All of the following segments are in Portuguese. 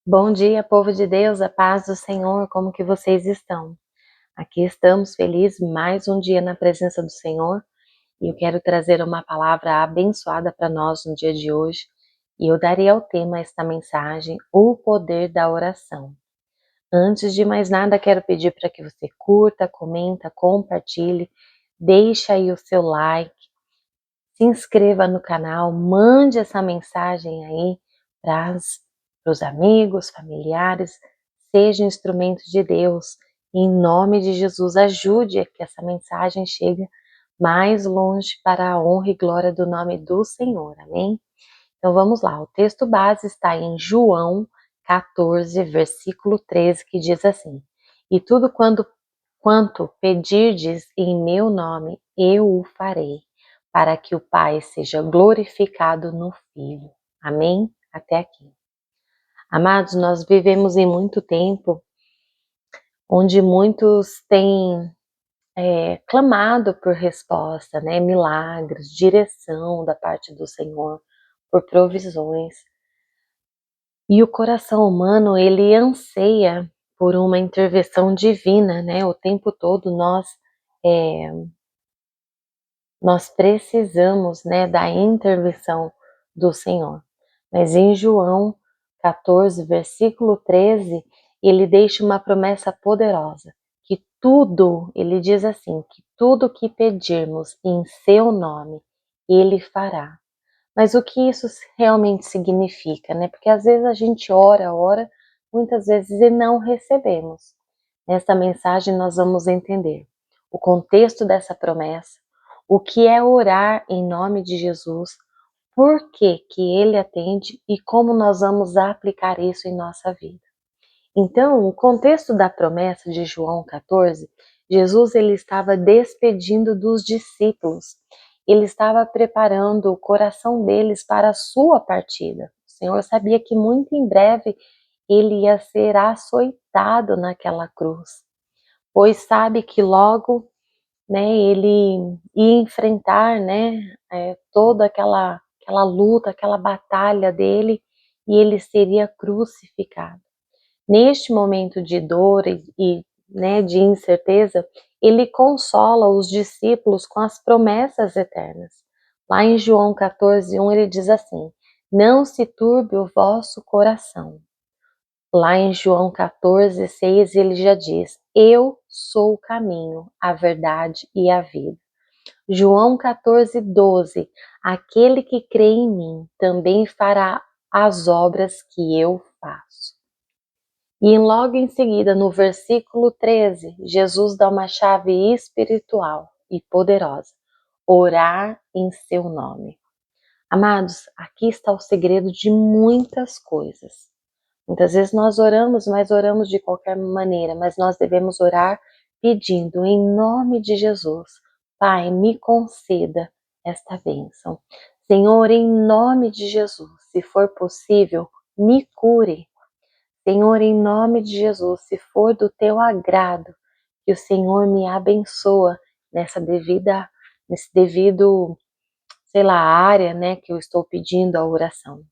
Bom dia, povo de Deus, a paz do Senhor, como que vocês estão? Aqui estamos felizes, mais um dia na presença do Senhor, e eu quero trazer uma palavra abençoada para nós no dia de hoje, e eu darei ao tema esta mensagem, o poder da oração. Antes de mais nada, quero pedir para que você curta, comenta, compartilhe, deixe aí o seu like, se inscreva no canal, mande essa mensagem aí para os amigos, familiares, seja instrumento de Deus. Em nome de Jesus, ajude a que essa mensagem chegue mais longe para a honra e glória do nome do Senhor. Amém? Então vamos lá, o texto base está em João 14, versículo 13, que diz assim: E tudo quanto pedirdes em meu nome, eu o farei, para que o Pai seja glorificado no Filho. Amém? Até aqui. Amados, nós vivemos em muito tempo onde muitos têm clamado por resposta, né? Milagres, direção da parte do Senhor, por provisões. E o coração humano, ele anseia por uma intervenção divina, né? O tempo todo nós precisamos, né, da intervenção do Senhor. Mas em João 14, versículo 13, ele deixa uma promessa poderosa, que tudo, ele diz assim, que tudo que pedirmos em seu nome, ele fará. Mas o que isso realmente significa, né? Porque às vezes a gente ora, muitas vezes e não recebemos. Nesta mensagem nós vamos entender o contexto dessa promessa, o que é orar em nome de Jesus, por que ele atende e como nós vamos aplicar isso em nossa vida. Então, o contexto da promessa de João 14, Jesus ele estava despedindo dos discípulos. Ele estava preparando o coração deles para a sua partida. O Senhor sabia que muito em breve ele ia ser açoitado naquela cruz, pois sabe que logo, né, ele ia enfrentar, né, toda aquela luta, aquela batalha dele, e ele seria crucificado. Neste momento de dor né, de incerteza, ele consola os discípulos com as promessas eternas. Lá em João 14:1 ele diz assim: Não se turbe o vosso coração. Lá em João 14:6 ele já diz: Eu sou o caminho, a verdade e a vida. João 14:12 Aquele que crê em mim também fará as obras que eu faço. E logo em seguida, no versículo 13, Jesus dá uma chave espiritual e poderosa: orar em seu nome. Amados, aqui está o segredo de muitas coisas. Muitas vezes nós oramos, mas oramos de qualquer maneira, mas nós devemos orar pedindo em nome de Jesus: Pai, me conceda esta bênção. Senhor, em nome de Jesus, se for possível, me cure. Senhor, em nome de Jesus, se for do teu agrado, que o Senhor me abençoa nesse devido, sei lá, área, né, que eu estou pedindo a oração.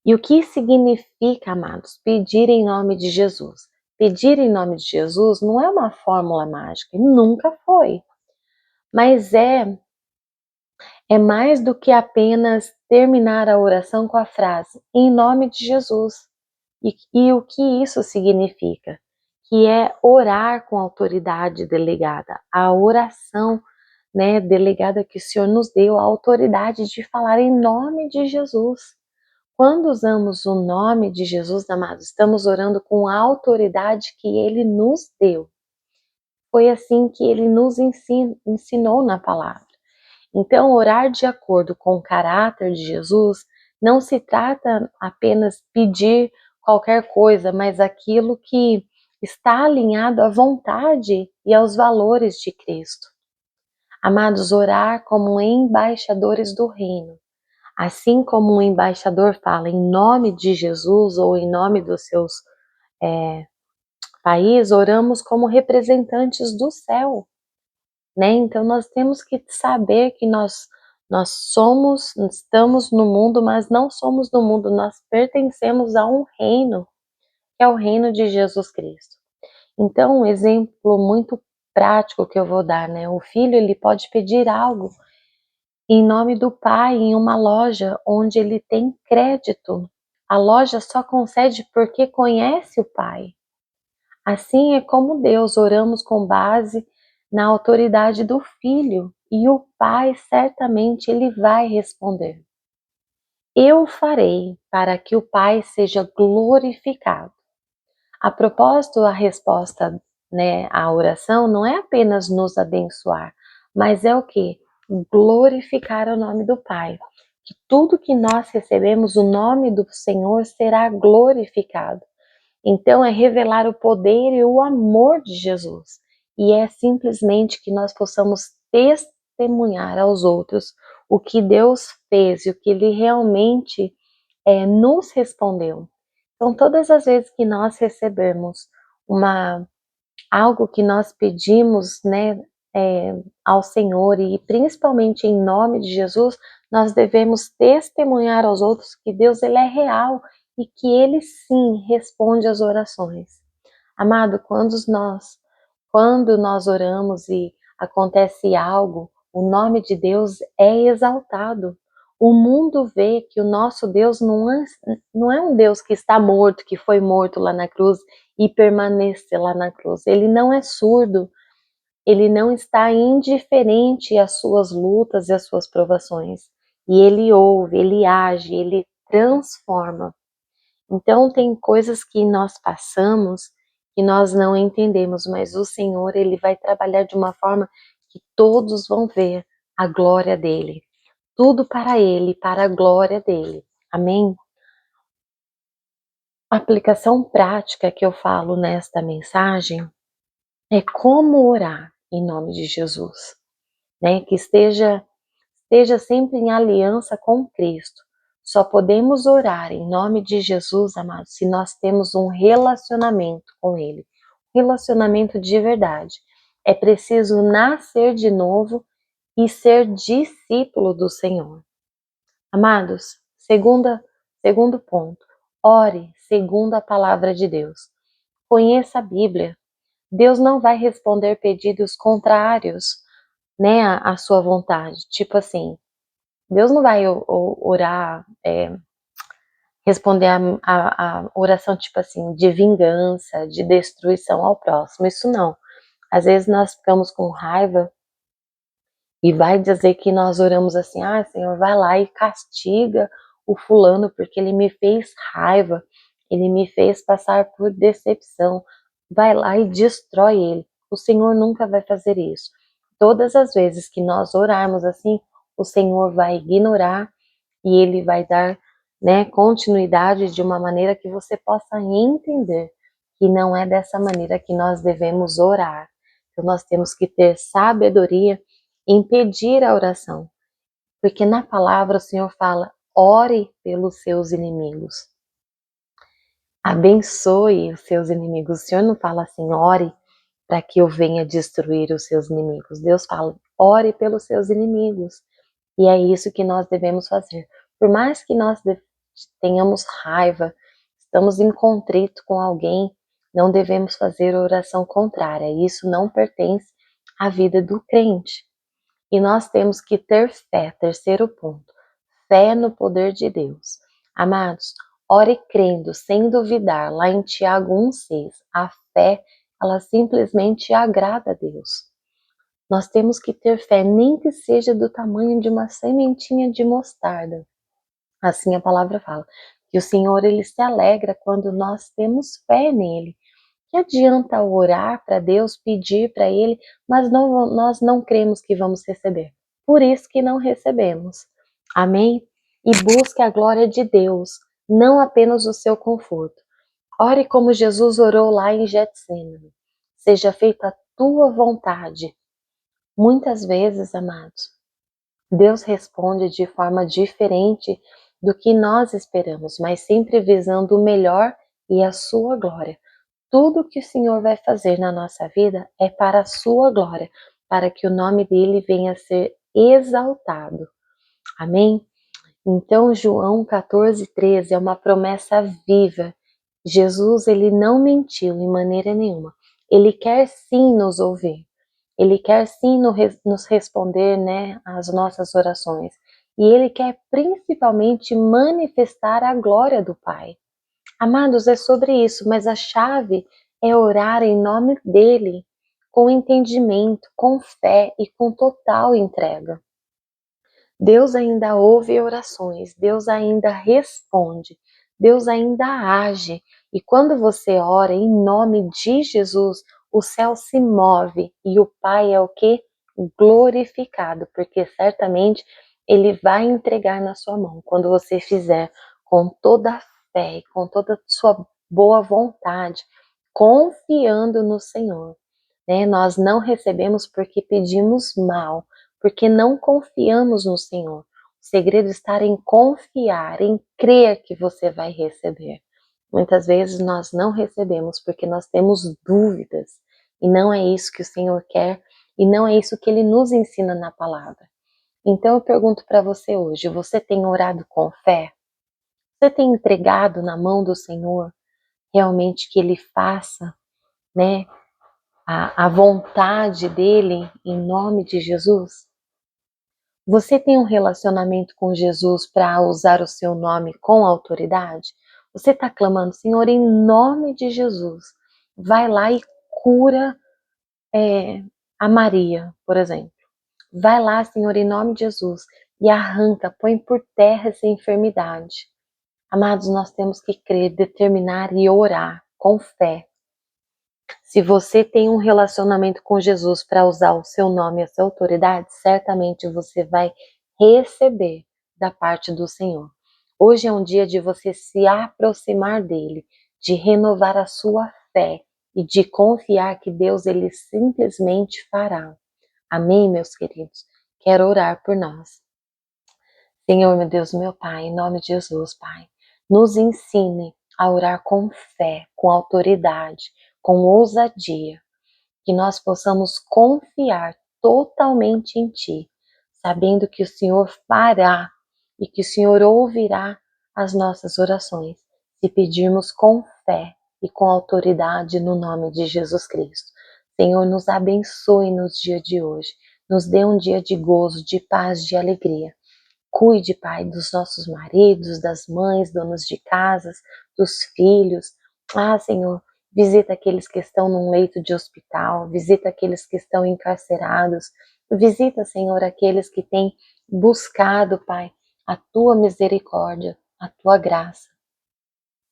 E o que significa, amados, pedir em nome de Jesus? Pedir em nome de Jesus não é uma fórmula mágica, nunca foi. Mas é mais do que apenas terminar a oração com a frase, em nome de Jesus. E o que isso significa? Que é orar com autoridade delegada. A oração, né, delegada que o Senhor nos deu, a autoridade de falar em nome de Jesus. Quando usamos o nome de Jesus, amados, estamos orando com a autoridade que Ele nos deu. Foi assim que Ele nos ensinou na palavra. Então, orar de acordo com o caráter de Jesus não se trata apenas pedir qualquer coisa, mas aquilo que está alinhado à vontade e aos valores de Cristo. Amados, orar como embaixadores do reino. Assim como um embaixador fala em nome de Jesus ou em nome dos seus países, oramos como representantes do céu. Né? Então nós temos que saber que estamos no mundo, mas não somos do mundo, nós pertencemos a um reino. que é o reino de Jesus Cristo. Então, um exemplo muito prático que eu vou dar, né? O filho, ele pode pedir algo em nome do pai em uma loja onde ele tem crédito. A loja só concede porque conhece o pai. Assim é como Deus, oramos com base na autoridade do filho e o pai certamente ele vai responder. Eu farei para que o pai seja glorificado. A propósito, a resposta, né, à oração não é apenas nos abençoar, mas é o que? Glorificar o nome do Pai. Que tudo que nós recebemos, o nome do Senhor será glorificado. Então é revelar o poder e o amor de Jesus. E é simplesmente que nós possamos testemunhar aos outros o que Deus fez e o que Ele realmente nos respondeu. Então, todas as vezes que nós recebermos algo que nós pedimos, né, ao Senhor e principalmente em nome de Jesus, nós devemos testemunhar aos outros que Deus ele é real e que Ele sim responde às orações. Amado, quando nós oramos e acontece algo, o nome de Deus é exaltado. O mundo vê que o nosso Deus não é um Deus que está morto, que foi morto lá na cruz e permanece lá na cruz. Ele não é surdo, ele não está indiferente às suas lutas e às suas provações. E ele ouve, ele age, ele transforma. Então tem coisas que nós passamos que nós não entendemos, mas o Senhor ele vai trabalhar de uma forma que todos vão ver a glória dele. Tudo para ele, para a glória dele. Amém? A aplicação prática que eu falo nesta mensagem é como orar em nome de Jesus, né? Que esteja sempre em aliança com Cristo. Só podemos orar em nome de Jesus, amados, se nós temos um relacionamento com Ele. Relacionamento de verdade. É preciso nascer de novo e ser discípulo do Senhor. Amados, segundo ponto. Ore segundo a palavra de Deus. Conheça a Bíblia. Deus não vai responder pedidos contrários, né, à sua vontade. Tipo assim, Deus não vai orar, responder a oração tipo assim, de vingança, de destruição ao próximo. Isso não. Às vezes nós ficamos com raiva e vai dizer que nós oramos assim, Senhor, vai lá e castiga o fulano porque ele me fez raiva, ele me fez passar por decepção. Vai lá e destrói ele. O Senhor nunca vai fazer isso. Todas as vezes que nós orarmos assim, o Senhor vai ignorar e ele vai dar, né, continuidade de uma maneira que você possa entender que não é dessa maneira que nós devemos orar. Então nós temos que ter sabedoria em pedir a oração, porque na palavra o Senhor fala: ore pelos seus inimigos. Abençoe os seus inimigos. O Senhor não fala assim, ore para que eu venha destruir os seus inimigos. Deus fala, ore pelos seus inimigos. E é isso que nós devemos fazer. Por mais que nós tenhamos raiva, estamos em contrito com alguém, não devemos fazer oração contrária. Isso não pertence à vida do crente. E nós temos que ter fé, terceiro ponto, fé no poder de Deus. Amados, ore crendo, sem duvidar, lá em Tiago 1,6, a fé, ela simplesmente agrada a Deus. Nós temos que ter fé, nem que seja do tamanho de uma sementinha de mostarda. Assim a palavra fala, que o Senhor ele se alegra quando nós temos fé nele. Que adianta orar para Deus, pedir para Ele, mas nós não cremos que vamos receber. Por isso que não recebemos. Amém? E busque a glória de Deus, não apenas o seu conforto. Ore como Jesus orou lá em Getsêmani. Seja feita a tua vontade. Muitas vezes, amados, Deus responde de forma diferente do que nós esperamos, mas sempre visando o melhor e a sua glória. Tudo que o Senhor vai fazer na nossa vida é para a sua glória, para que o nome dele venha a ser exaltado. Amém? Então, João 14,13 é uma promessa viva Jesus, ele não mentiu em maneira nenhuma. Ele quer sim nos ouvir. Ele quer sim nos responder, né, às nossas orações. E ele quer principalmente manifestar a glória do Pai. Amados, é sobre isso, mas a chave é orar em nome dele, com entendimento, com fé e com total entrega. Deus ainda ouve orações, Deus ainda responde, Deus ainda age. E quando você ora em nome de Jesus, o céu se move e o Pai é o que? Glorificado, porque certamente ele vai entregar na sua mão quando você fizer com toda a fé e com toda a sua boa vontade, confiando no Senhor. Né? Nós não recebemos porque pedimos mal, porque não confiamos no Senhor. O segredo está em confiar, em crer que você vai receber. Muitas vezes nós não recebemos porque nós temos dúvidas, e não é isso que o Senhor quer, e não é isso que Ele nos ensina na palavra. Então eu pergunto para você hoje, você tem orado com fé? Você tem entregado na mão do Senhor realmente que Ele faça, né, a vontade dEle em nome de Jesus? Você tem um relacionamento com Jesus para usar o seu nome com autoridade? Você está clamando, Senhor, em nome de Jesus, vai lá e cura a Maria, por exemplo. Vai lá, Senhor, em nome de Jesus, e arranca, põe por terra essa enfermidade. Amados, nós temos que crer, determinar e orar com fé. Se você tem um relacionamento com Jesus para usar o seu nome e a sua autoridade, certamente você vai receber da parte do Senhor. Hoje é um dia de você se aproximar dele, de renovar a sua fé e de confiar que Deus ele simplesmente fará. Amém, meus queridos? Quero orar por nós. Senhor, meu Deus, meu Pai, em nome de Jesus, Pai, nos ensine a orar com fé, com autoridade, com ousadia, que nós possamos confiar totalmente em Ti, sabendo que o Senhor fará e que o Senhor ouvirá as nossas orações, se pedirmos com fé e com autoridade no nome de Jesus Cristo. Senhor, nos abençoe nos dias de hoje, nos dê um dia de gozo, de paz, de alegria. Cuide, Pai, dos nossos maridos, das mães, donos de casas, dos filhos. Ah, Senhor, visita aqueles que estão num leito de hospital, visita aqueles que estão encarcerados, visita, Senhor, aqueles que têm buscado, Pai, a Tua misericórdia, a Tua graça.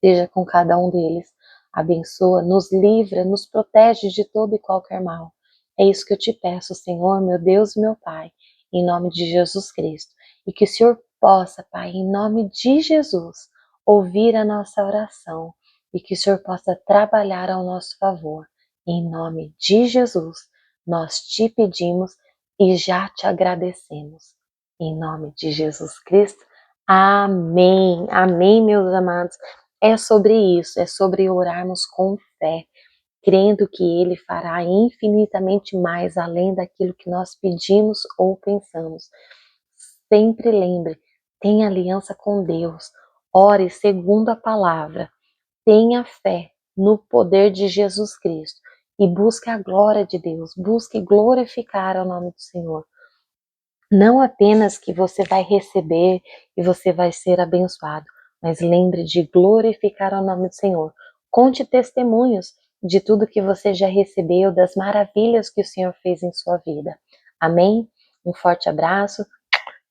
Seja com cada um deles. Abençoa, nos livra, nos protege de todo e qualquer mal. É isso que eu te peço, Senhor, meu Deus e meu Pai, em nome de Jesus Cristo. E que o Senhor possa, Pai, em nome de Jesus, ouvir a nossa oração e que o Senhor possa trabalhar ao nosso favor. Em nome de Jesus, nós te pedimos e já te agradecemos. Em nome de Jesus Cristo. Amém. Amém, meus amados. É sobre isso, é sobre orarmos com fé, crendo que Ele fará infinitamente mais além daquilo que nós pedimos ou pensamos. Sempre lembre, tenha aliança com Deus, ore segundo a palavra, tenha fé no poder de Jesus Cristo e busque a glória de Deus, busque glorificar o nome do Senhor. Não apenas que você vai receber e você vai ser abençoado, mas lembre de glorificar o nome do Senhor. Conte testemunhos de tudo que você já recebeu, das maravilhas que o Senhor fez em sua vida. Amém? Um forte abraço,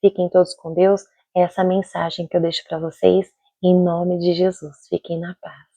fiquem todos com Deus. Essa é a mensagem que eu deixo para vocês, em nome de Jesus. Fiquem na paz.